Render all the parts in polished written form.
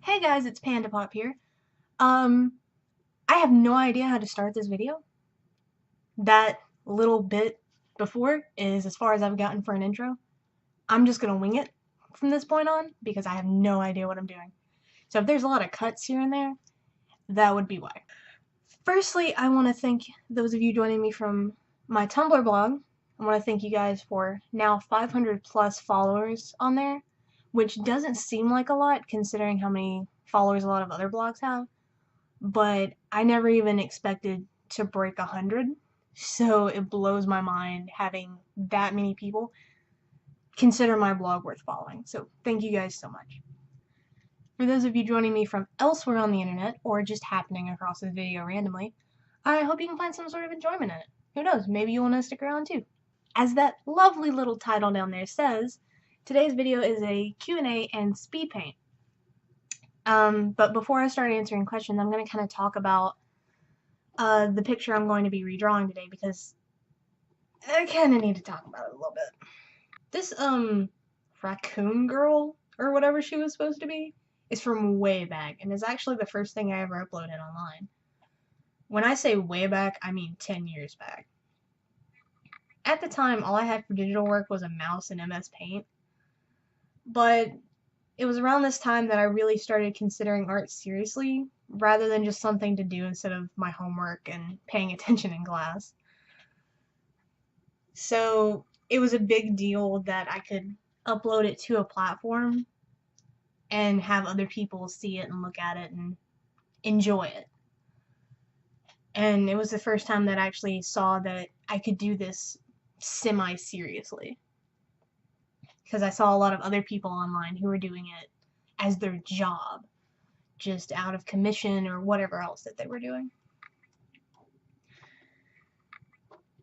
Hey guys, it's Panda Pop here. Um, I have no idea how to start this video. That little bit before is as far as I've gotten for an intro. I'm just gonna wing it from this point on because I have no idea what I'm doing. So if there's a lot of cuts here and there, that would be why. Firstly, I want to thank those of you joining me from my Tumblr blog. I want to thank you guys for now 500 plus followers on there, which doesn't seem like a lot considering how many followers a lot of other blogs have. But I never even expected to break 100, so it blows my mind having that many people consider my blog worth following. So thank you guys so much. For those of you joining me from elsewhere on the internet, or just happening across this video randomly, I hope you can find some sort of enjoyment in it. Who knows, maybe you want to stick around too. As that lovely little title down there says, today's video is a Q&A and speed paint. But before I start answering questions, I'm going to kind of talk about the picture I'm going to be redrawing today because I kind of need to talk about it a little bit. This, raccoon girl, or whatever she was supposed to be, is from way back, and is actually the first thing I ever uploaded online. When I say way back, I mean 10 years back. At the time, all I had for digital work was a mouse and MS Paint, but it was around this time that I really started considering art seriously, rather than just something to do instead of my homework and paying attention in class. So it was a big deal that I could upload it to a platform and have other people see it and look at it and enjoy it. And it was the first time that I actually saw that I could do this semi-seriously. Because I saw a lot of other people online who were doing it as their job, just out of commission or whatever else that they were doing.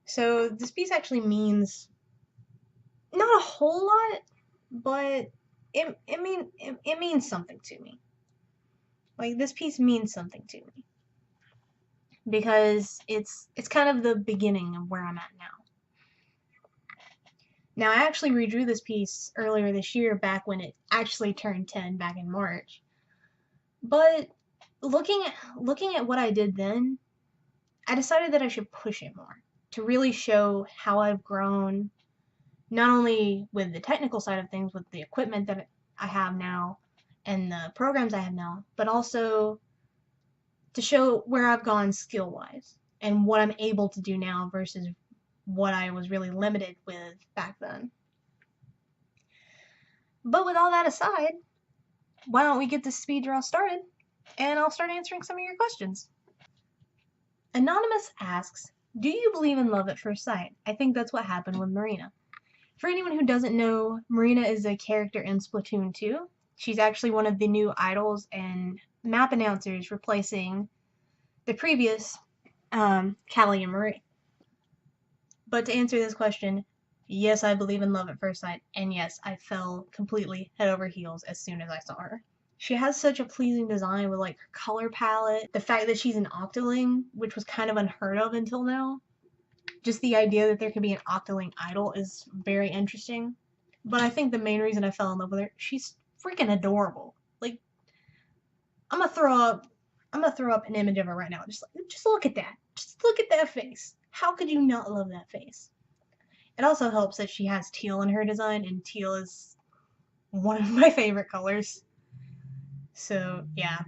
So this piece actually means not a whole lot, but it means something to me. Like, this piece means something to me because it's kind of the beginning of where I'm at now. Now, I actually redrew this piece earlier this year, back when it actually turned 10, back in March. But looking at what I did then, I decided that I should push it more to really show how I've grown, not only with the technical side of things, with the equipment that I have now and the programs I have now, but also to show where I've gone skill-wise and what I'm able to do now versus what I was really limited with back then. But with all that aside, why don't we get this speed draw started, and I'll start answering some of your questions. Anonymous asks, do you believe in love at first sight? I think that's what happened with Marina. For anyone who doesn't know, Marina is a character in Splatoon 2. She's actually one of the new idols and map announcers, replacing the previous Callie and Marie. But to answer this question, yes, I believe in love at first sight, and yes, I fell completely head over heels as soon as I saw her. She has such a pleasing design with like her color palette, the fact that she's an octoling, which was kind of unheard of until now. Just the idea that there could be an octoling idol is very interesting. But I think the main reason I fell in love with her, she's freaking adorable. Like, I'm gonna throw up an image of her right now. Just look at that. Just look at that face. How could you not love that face? It also helps that she has teal in her design, and teal is one of my favorite colors. So yeah,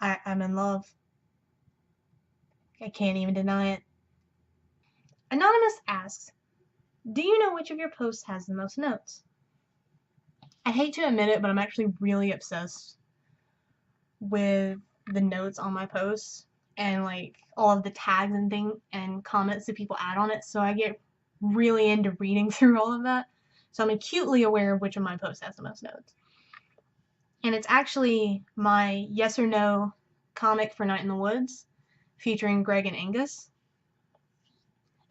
I'm in love. I can't even deny it. Anonymous asks, do you know which of your posts has the most notes? I hate to admit it, but I'm actually really obsessed with the notes on my posts and like all of the tags and things and comments that people add on it, so I get really into reading through all of that. So I'm acutely aware of which of my posts has the most notes. And it's actually my yes or no comic for Night in the Woods, featuring Greg and Angus.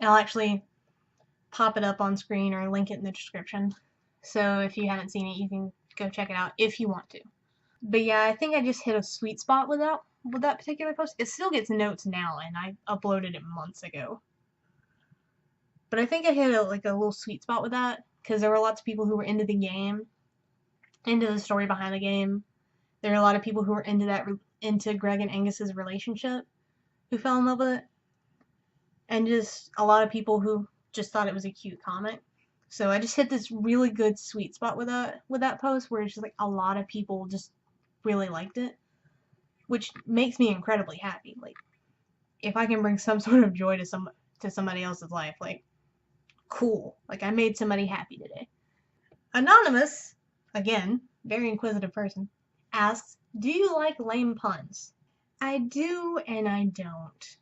And I'll actually pop it up on screen or link it in the description. So if you haven't seen it, you can go check it out if you want to. But yeah, I think I just hit a sweet spot with that particular post. It still gets notes now, and I uploaded it months ago. But I think I hit a little sweet spot with that, because there were lots of people who were into the game, into the story behind the game, There are a lot of people who were into Greg and Angus's relationship who fell in love with it, and just a lot of people who just thought it was a cute comic. So I just hit this really good sweet spot with that post where it's just like a lot of people just really liked it, which makes me incredibly happy. Like if I can bring some sort of joy to somebody else's life, like cool. Like I made somebody happy today. Anonymous, again, very inquisitive person, asks, "Do you like lame puns?" I do and I don't.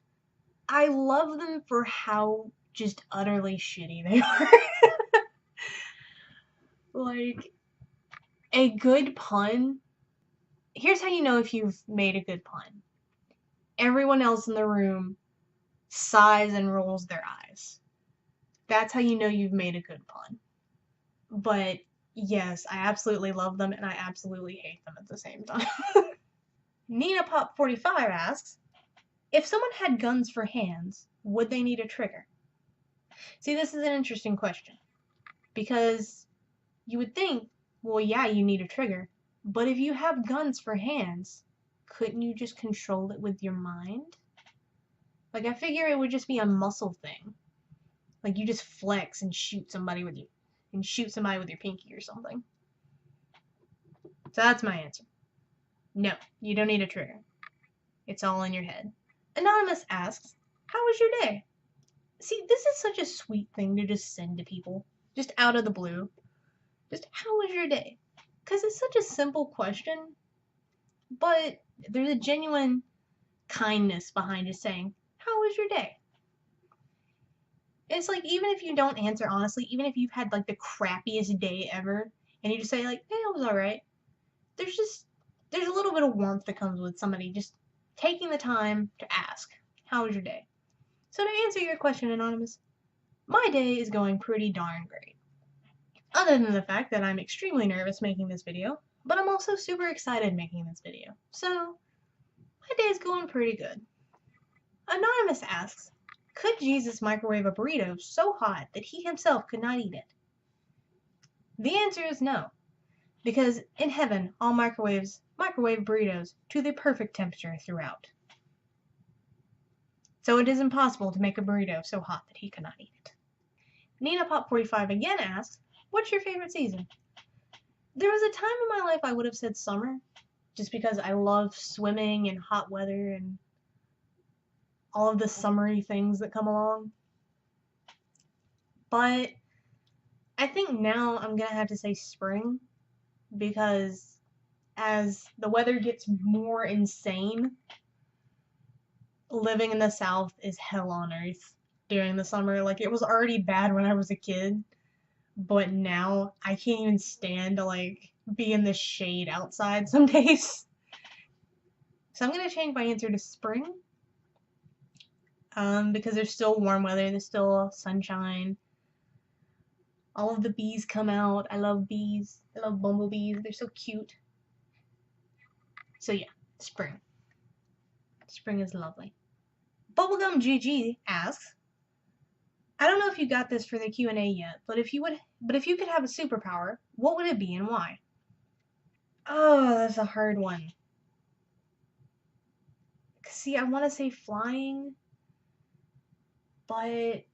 I love them for how just utterly shitty they are. Like, a good pun. Here's how you know if you've made a good pun. Everyone else in the room sighs and rolls their eyes. That's how you know you've made a good pun. But yes, I absolutely love them and I absolutely hate them at the same time. Nina Pop 45 asks, if someone had guns for hands, would they need a trigger? See, this is an interesting question because you would think, well, yeah, you need a trigger, but if you have guns for hands, couldn't you just control it with your mind? Like, I figure it would just be a muscle thing. Like, you just flex and shoot somebody with your pinky or something. So that's my answer. No, you don't need a trigger. It's all in your head. Anonymous asks, how was your day? See, this is such a sweet thing to just send to people, just out of the blue. Just, how was your day? Because it's such a simple question, but there's a genuine kindness behind just saying, how was your day? It's like, even if you don't answer honestly, even if you've had like the crappiest day ever, and you just say like, hey, it was alright, there's a little bit of warmth that comes with somebody just taking the time to ask, how was your day? So to answer your question, Anonymous, my day is going pretty darn great. Other than the fact that I'm extremely nervous making this video, but I'm also super excited making this video. So, my day's going pretty good. Anonymous asks, could Jesus microwave a burrito so hot that he himself could not eat it? The answer is no, because in heaven, all microwave burritos to the perfect temperature throughout. So it is impossible to make a burrito so hot that he could not eat it. Nina Pop 45 again asks, what's your favorite season? There was a time in my life I would have said summer, just because I love swimming and hot weather and all of the summery things that come along. But I think now I'm gonna have to say spring, because as the weather gets more insane, living in the South is hell on earth during the summer. Like, it was already bad when I was a kid, but now I can't even stand to like be in the shade outside some days. So I'm gonna change my answer to spring, because there's still warm weather, there's still sunshine. All of the bees come out. I love bees. I love bumblebees. They're so cute. So yeah, spring. Spring is lovely. Bubblegum GG asks, I don't know if you got this for the Q&A yet, but if you could have a superpower, what would it be and why? Oh, that's a hard one. See, I want to say flying, but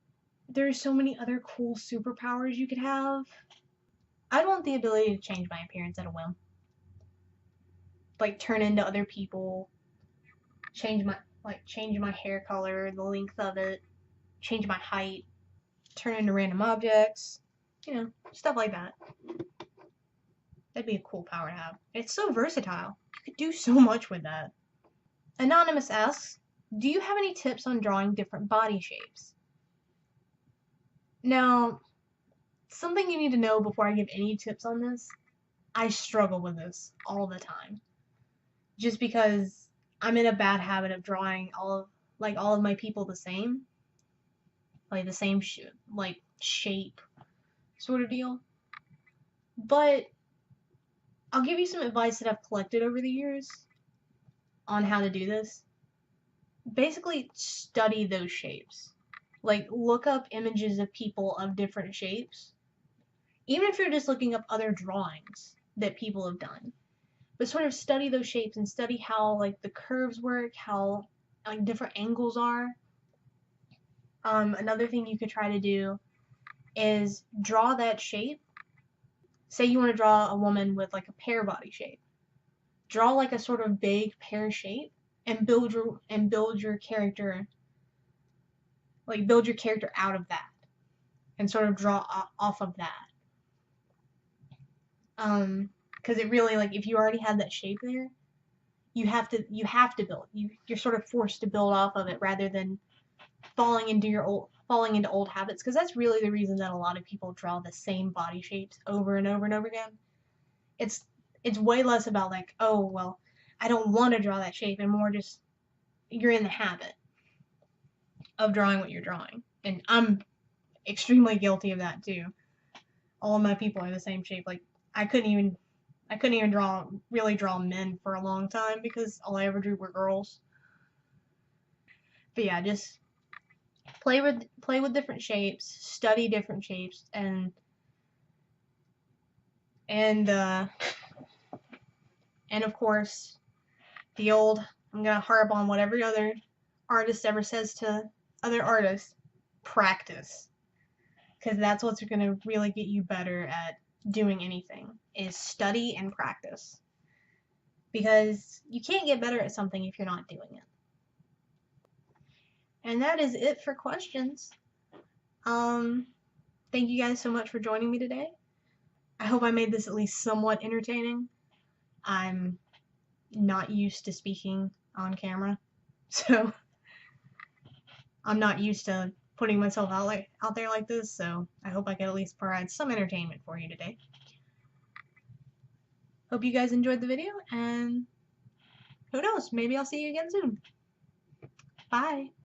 there's so many other cool superpowers you could have. I'd want the ability to change my appearance at a whim. Like, turn into other people, change my hair color, the length of it, change my height, turn into random objects, stuff like that. That'd be a cool power to have. It's so versatile. You could do so much with that. Anonymous asks, do you have any tips on drawing different body shapes? Now, something you need to know before I give any tips on this, I struggle with this all the time. Just because I'm in a bad habit of drawing all of my people the same. Like the same shape sort of deal. But I'll give you some advice that I've collected over the years on how to do this. Basically, study those shapes. Like, look up images of people of different shapes. Even if you're just looking up other drawings that people have done. but sort of study those shapes and study how like the curves work, how like different angles are. Another thing you could try to do is draw that shape. Say you want to draw a woman with like a pear body shape. Draw like a sort of vague pear shape and build your character, like build your character out of that and sort of draw off of that. Because it really, like, if you already have that shape there, you have to build. You're sort of forced to build off of it rather than falling into old habits, because that's really the reason that a lot of people draw the same body shapes over and over and over again. It's way less about like, oh well, I don't want to draw that shape, and more just you're in the habit of drawing what you're drawing. And I'm extremely guilty of that too. All of my people are the same shape. Like I couldn't even really draw men for a long time because all I ever drew were girls. But yeah, just play with different shapes, study different shapes, and of course the old, I'm gonna harp on what every other artist ever says to other artists: practice, because that's what's gonna really get you better at doing anything, is study and practice, because you can't get better at something if you're not doing it. And that is it for questions. Thank you guys so much for joining me today. I hope I made this at least somewhat entertaining. I'm not used to speaking on camera, so I'm not used to putting myself out there like this, so I hope I could at least provide some entertainment for you today. Hope you guys enjoyed the video, and who knows, maybe I'll see you again soon. Bye!